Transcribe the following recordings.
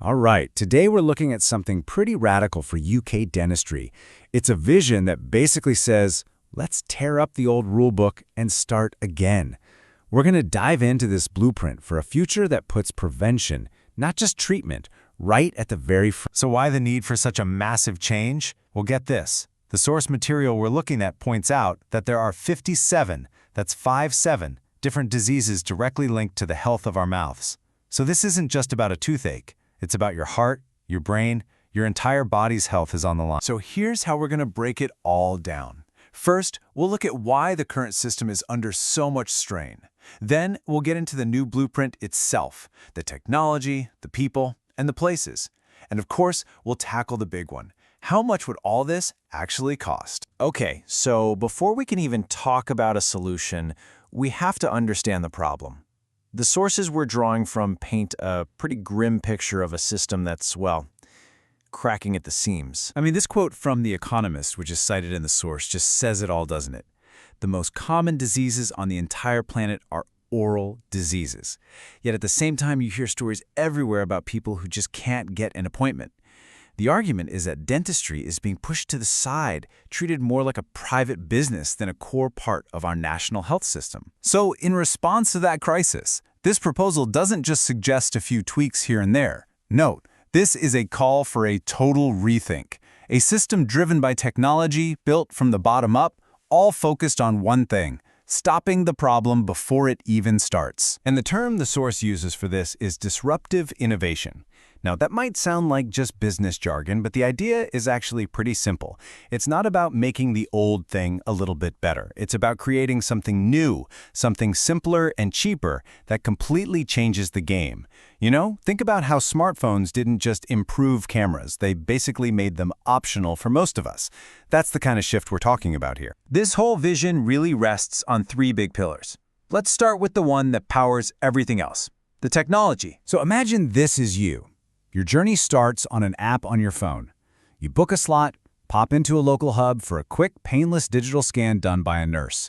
All right, today we're looking at something pretty radical for UK dentistry. It's a vision that basically says, let's tear up the old rulebook and start again. We're going to dive into this blueprint for a future that puts prevention, not just treatment, right at the very front. So why the need for such a massive change? Well, get this. The source material we're looking at points out that there are 57, that's 57, different diseases directly linked to the health of our mouths. So this isn't just about a toothache. It's about your heart, your brain, your entire body's health is on the line. So here's how we're going to break it all down. First, we'll look at why the current system is under so much strain. Then, we'll get into the new blueprint itself, the technology, the people, and the places. And of course, we'll tackle the big one. How much would all this actually cost? Okay, so before we can even talk about a solution, we have to understand the problem. The sources we're drawing from paint a pretty grim picture of a system that's, well, cracking at the seams. I mean, this quote from The Economist, which is cited in the source, just says it all, doesn't it? The most common diseases on the entire planet are oral diseases. Yet at the same time, you hear stories everywhere about people who just can't get an appointment. The argument is that dentistry is being pushed to the side, treated more like a private business than a core part of our national health system. So, in response to that crisis, this proposal doesn't just suggest a few tweaks here and there. Note, this is a call for a total rethink, a system driven by technology, built from the bottom up, all focused on one thing: stopping the problem before it even starts. And the term the source uses for this is disruptive innovation. Now, that might sound like just business jargon, but the idea is actually pretty simple. It's not about making the old thing a little bit better. It's about creating something new, something simpler and cheaper that completely changes the game. You know, think about how smartphones didn't just improve cameras. They basically made them optional for most of us. That's the kind of shift we're talking about here. This whole vision really rests on three big pillars. Let's start with the one that powers everything else, the technology. So imagine this is you. Your journey starts on an app on your phone. You book a slot, pop into a local hub for a quick, painless digital scan done by a nurse.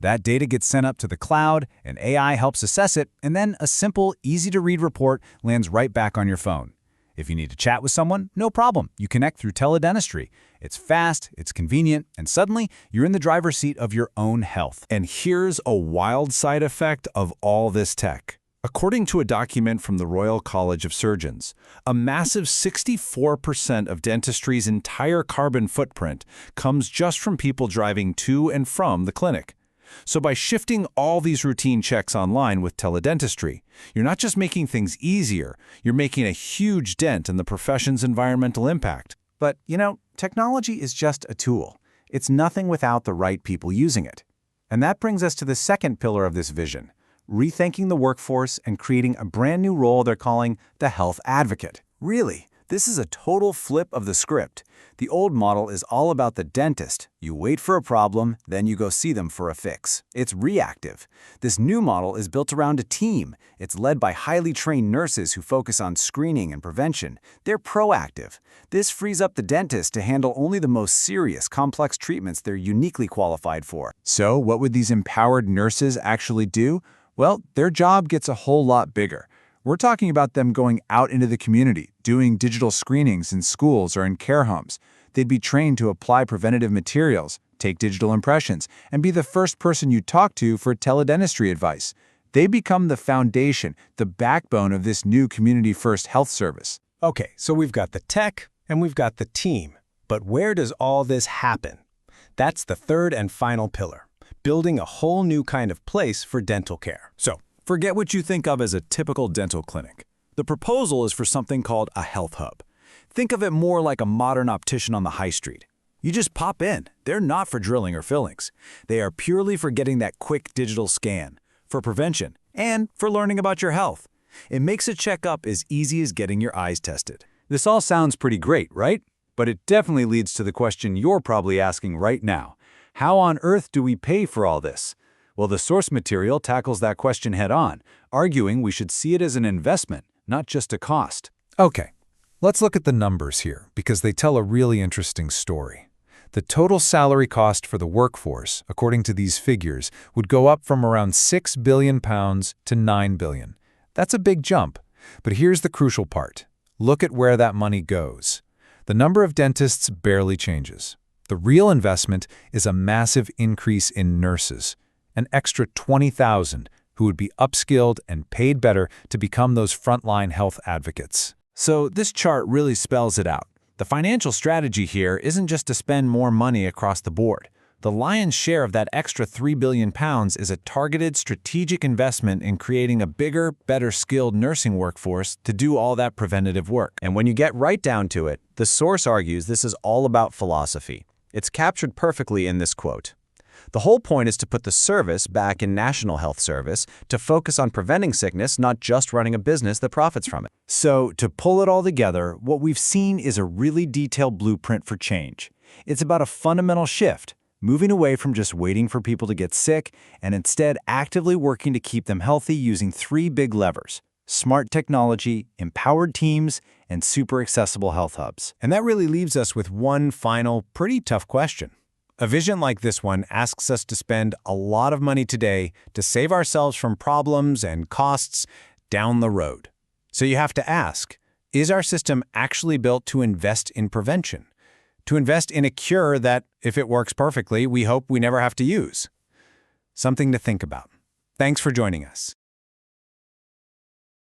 That data gets sent up to the cloud, and AI helps assess it, and then a simple, easy-to-read report lands right back on your phone. If you need to chat with someone, no problem. You connect through teledentistry. It's fast, it's convenient, and suddenly you're in the driver's seat of your own health. And here's a wild side effect of all this tech. According to a document from the Royal College of Surgeons, a massive 64% of dentistry's entire carbon footprint comes just from people driving to and from the clinic. So by shifting all these routine checks online with teledentistry, you're not just making things easier, you're making a huge dent in the profession's environmental impact. But, you know, technology is just a tool. It's nothing without the right people using it. And that brings us to the second pillar of this vision: rethinking the workforce and creating a brand new role they're calling the health advocate. Really, this is a total flip of the script. The old model is all about the dentist. You wait for a problem, then you go see them for a fix. It's reactive. This new model is built around a team. It's led by highly trained nurses who focus on screening and prevention. They're proactive. This frees up the dentist to handle only the most serious, complex treatments they're uniquely qualified for. So what would these empowered nurses actually do? Well, their job gets a whole lot bigger. We're talking about them going out into the community, doing digital screenings in schools or in care homes. They'd be trained to apply preventative materials, take digital impressions, and be the first person you talk to for teledentistry advice. They become the foundation, the backbone of this new community-first health service. Okay, so we've got the tech and we've got the team. But where does all this happen? That's the third and final pillar: building a whole new kind of place for dental care. So, forget what you think of as a typical dental clinic. The proposal is for something called a health hub. Think of it more like a modern optician on the high street. You just pop in. They're not for drilling or fillings. They are purely for getting that quick digital scan, for prevention, and for learning about your health. It makes a checkup as easy as getting your eyes tested. This all sounds pretty great, right? But it definitely leads to the question you're probably asking right now. How on earth do we pay for all this? Well, the source material tackles that question head-on, arguing we should see it as an investment, not just a cost. Okay, let's look at the numbers here, because they tell a really interesting story. The total salary cost for the workforce, according to these figures, would go up from around £6 billion to £9 billion. That's a big jump. But here's the crucial part. look at where that money goes. The number of dentists barely changes. The real investment is a massive increase in nurses, an extra 20,000 who would be upskilled and paid better to become those frontline health advocates. So this chart really spells it out. The financial strategy here isn't just to spend more money across the board. The lion's share of that extra £3 billion is a targeted strategic investment in creating a bigger, better skilled nursing workforce to do all that preventative work. And when you get right down to it, the source argues this is all about philosophy. It's captured perfectly in this quote. The whole point is to put the service back in national health service, to focus on preventing sickness, not just running a business that profits from it. So, to pull it all together, what we've seen is a really detailed blueprint for change. It's about a fundamental shift, moving away from just waiting for people to get sick and instead actively working to keep them healthy using 3 big levers: smart technology, empowered teams, and super accessible health hubs. And that really leaves us with one final, pretty tough question. A vision like this one asks us to spend a lot of money today to save ourselves from problems and costs down the road. So you have to ask, is our system actually built to invest in prevention? To invest in a cure that, if it works perfectly, we hope we never have to use? Something to think about. Thanks for joining us.